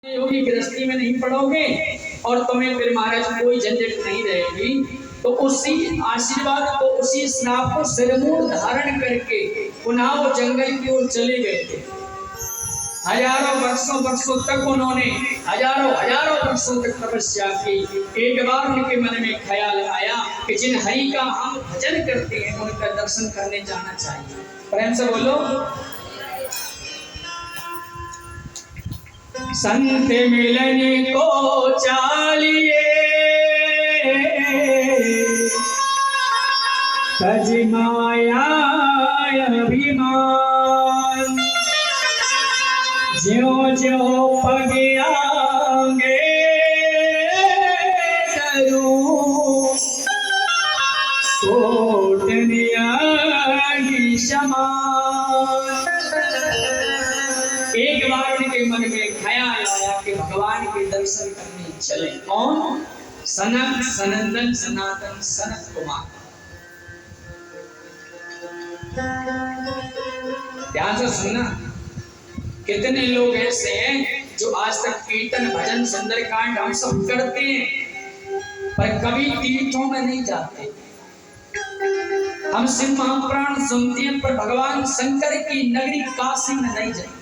योगी गृहस्थी में नहीं पढ़ोगे और तुम्हें फिर महाराज कोई झंझट नहीं रहेगी। तो उसी आशीर्वाद को, उसी श्राप को सिरमूर धारण करके पुनः वो जंगल की ओर चले गए थे। हजारों वर्षों तक उन्होंने हजारों वर्षों तक तपस्या की। एक बार उनके मन में ख्याल आया कि जिन हरि का हम भजन करते हैं उनका दर्शन करने जाना चाहिए। प्रेम से बोलो, संत मिलन को चालिए तज माया अभिमान, ज्यों ज्यों पग आगे करूं कोटनिया की समान। एक बार उनके मन में ख्याल आया कि भगवान के दर्शन करने चले। कौन? सनक सनंदन सनातन सनत कुमार। ध्यान से सुनना, कितने लोग ऐसे हैं जो आज तक कीर्तन भजन सुंदरकांड हम सब करते हैं पर कभी तीर्थों में नहीं जाते। हम शिव महापुराण सुनते हैं पर भगवान शंकर की नगरी काशी में नहीं जाते।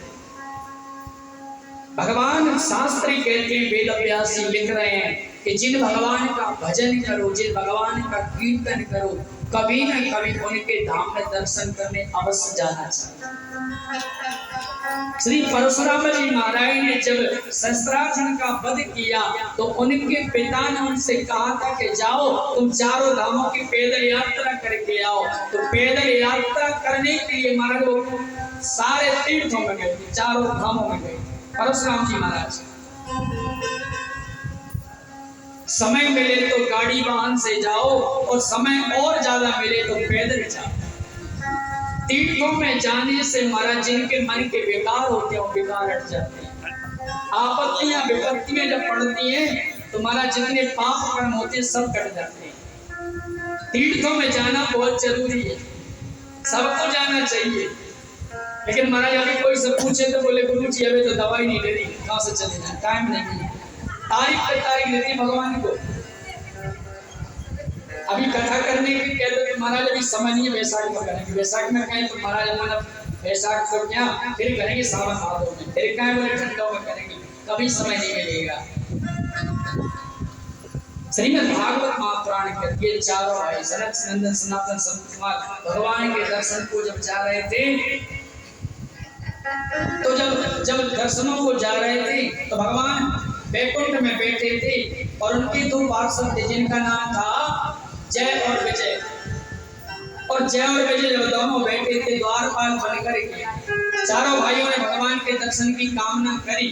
भगवान शास्त्री कहते हैं, वेद व्यासी लिख रहे हैं कि जिन भगवान का भजन करो, जिन भगवान का कीर्तन करो, कभी न कभी उनके धाम में दर्शन करने अवश्य जाना चाहिए। श्री परशुराम जी महाराज ने जब शस्त्रार्जुन का वध किया तो उनके पिता ने उनसे कहा था कि जाओ तुम चारों धामों की पैदल यात्रा करके आओ। तो पैदल यात्रा करने के लिए महाराज वो सारे तीर्थों में गए, चारों धामों में गए परशुराम जी महाराज। समय मिले तो गाड़ी वाहन से जाओ और समय और ज्यादा मिले तो पैदल जाओ। तीर्थों में जाने से महाराज जिनके मन के विकार होते हैं वो विकार हट जाते हैं। आपत्तियां विपत्तियां जब पड़ती हैं तो महाराज जितने पाप कर्म होते हैं सब कट जाते हैं। तीर्थों में जाना बहुत जरूरी है, सबको जाना चाहिए। लेकिन महाराज अभी कोई से पूछे तो बोले गुरु जी अभी तो दवाई नहीं दे रही, कहाँ से चले जाए, टाइम नहीं है। तारीख पे तारीख देती भगवान को। अभी कथा करने की कहते हैं महाराज अभी समय नहीं है, वैशाख में करेंगे। वैशाख में कहें तो महाराज हमारा वैशाख को क्या फिर करेंगे सावन भादों में, फिर कहें बोले ठंडों में करेंगे, कभी समय नहीं मिलेगा। श्रीमद् भागवत महापुराण के ये चारों भाई सनक सनंदन सनातन संत कुमार भगवान के दर्शन को जब जा रहे थे तो जब दर्शनों को जा रहे थे तो भगवान बैकुंठ में बैठे थे और उनके दो पार्षद थे जिनका नाम था जय और विजय। और जय और विजय जब दोनों बैठे थे द्वारपाल बनकर के चारों भाइयों ने भगवान के दर्शन की कामना करी।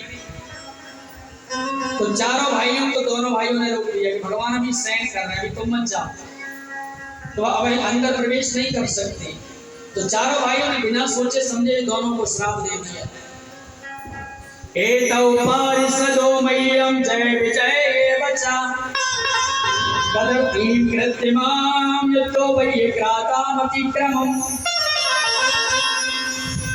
तो चारों भाइयों को दोनों भाइयों ने रोक दिया कि भगवान अभी शयन कर रहे हैं, अभी तुम मत जाओ, तो अब अंदर प्रवेश नहीं कर सकते। तो चारों भाइयों ने बिना सोचे समझे दोनों को श्राप दे दिया। एतौ पारिषदो मह्यं जय विजय वचा कदपि कृत्रिमां यतो वै क्रातामतिक्रमम्।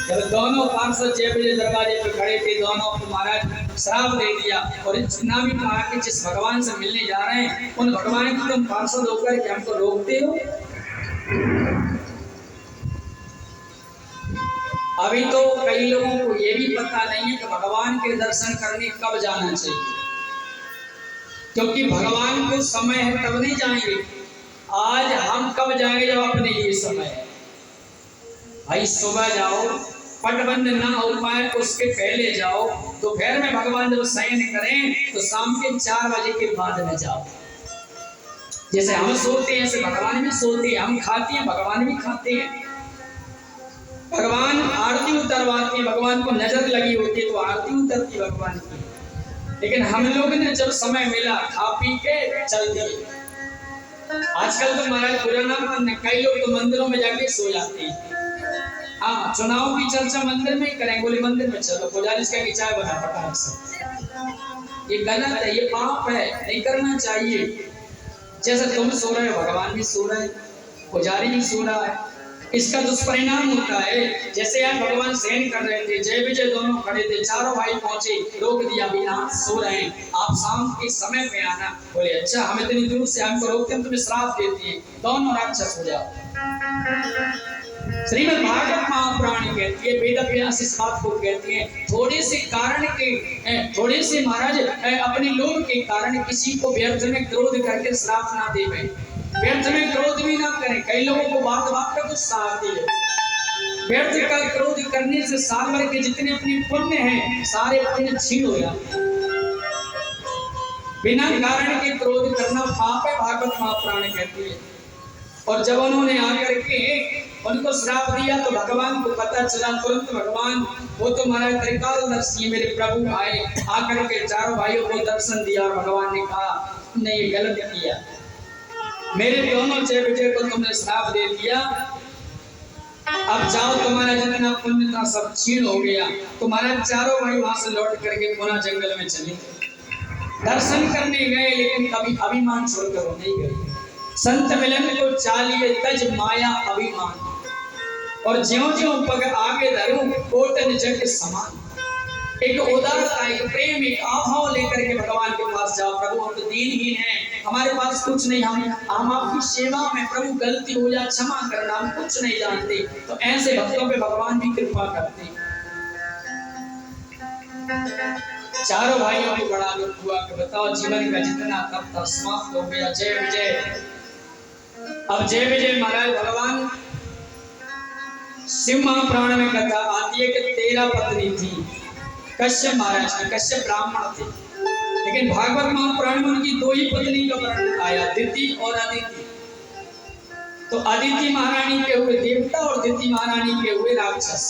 जब दोनों पार्षद जय विजय दरवाजे पे खड़े थे, दोनों को महाराज श्राप दे दिया और इतना भी कहा कि जिस भगवान से मिलने जा रहे हैं उन भगवान की तुम पार्षद होकर के हमको रोकते हो। अभी तो कई लोगों को ये भी पता नहीं है कि भगवान के दर्शन करने कब जाना चाहिए, क्योंकि भगवान को समय है तब नहीं जाएंगे। आज हम कब जाएंगे जब अपने लिए समय है। भाई सुबह जाओ, पटबंध ना हो पाए उसके पहले जाओ। दोपहर में भगवान जब शयन करें तो शाम के 4 बजे के बाद में जाओ। जैसे हम सोते हैं ऐसे भगवान भी सोते हैं, हम खाते हैं भगवान भी खाते हैं। भगवान आरती उतरवाते हैं, भगवान को नजर लगी होती है तो आरती उतरती है भगवान की। लेकिन हम लोग ने जब समय मिला खा पी के चल दिए। आजकल तो महाराज बुरा ना मानना, कई लोग तो मंदिरों में जाके सो जाते हैं। हाँ, चुनाव की चर्चा मंदिर में ही करेंगे, बोले मंदिर में चलो, पुजारी इसका चाय बना पटा से। ये गलत है, ये पाप है, नहीं करना चाहिए। जैसे तुम सो रहे हो भगवान भी सो रहे, पुजारी भी सो रहा है। इसका दुष्परिणाम होता है, जैसे आप भगवान सहन कर रहे थे, जय विजय दोनों खड़े थे, चारों भाई पहुंचे, रोक दिया, अभी आप सो रहे हैं, आप शाम के समय पे आना। बोले अच्छा, हम इतनी दूर से हमको रोकते हैं, तुम्हें श्राप देती है, दोनों राक्षस हो जाओ। श्रीमद् भागवत महापुराण कहती है, वेद व्यास इस बात को कहती है, थोड़े से कारण के, थोड़े से महाराज अपने लोभ के कारण किसी को व्यर्थ में क्रोध करके श्राप ना देवे, व्यर्थ में क्रोध भी ना करें। कई लोगों को बात बात पर गुस्सा आती है, व्यर्थ का क्रोध करने से साल भर के जितने अपने पुण्य हैं सारे पुण्य छीन हो जाते हैं। बिना कारण के क्रोध करना पाप है, भागवत महापुराण कहती है। और जब उन्होंने आकर के उनको श्राप दिया तो भगवान को पता चला, तुरंत भगवान, वो तो महाराज त्रिकालदर्शी मेरे प्रभु आए, आकर के चारों भाइयों को दर्शन दिया और भगवान ने कहा तुमने ये गलत किया, मेरे दोनों जय विजय को तुमने श्राप दे दिया, अब जाओ, तुम्हारा जितना पुण्य था सब छीन हो गया। तुम्हारे चारों भाई वहां से लौट करके पुनः जंगल में चले गए, दर्शन करने गए, लेकिन कभी अभिमान छोड़कर वो नहीं गए। संत मिलन को चालिए तज माया अभिमान, और ज्यों ज्यों पग आगे धरूं कोटन जग समान। एक उदारता, एक प्रेम, एक आभाव लेकर के भगवान के पास जाओ, प्रभु हम तो दीनहीन हैं, हमारे पास कुछ नहीं, हम आपकी सेवा में, प्रभु गलती हो जाए क्षमा करना, हम कुछ नहीं जानते। तो ऐसे भक्तों पे भगवान भी कृपा करते हैं। चारों भाइयों को बड़ा दुख हुआ कि बताओ जीवन का जितना तप था समाप्त हो गया। जय विजय, अब जय विजय महाराज भगवान शिव महापुराण में कथा आती है कि 13 पत्नी थी कश्यप महाराज की, कश्यप ब्राह्मण थे, लेकिन भागवत महापुराण में उनकी 2 ही पत्नी का वर्णन आया, दिति और अदिति। तो अदिति महारानी के हुए देवता और दिति महारानी के हुए राक्षस।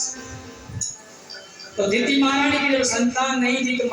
तो दिति महारानी की जब संतान नहीं थी तो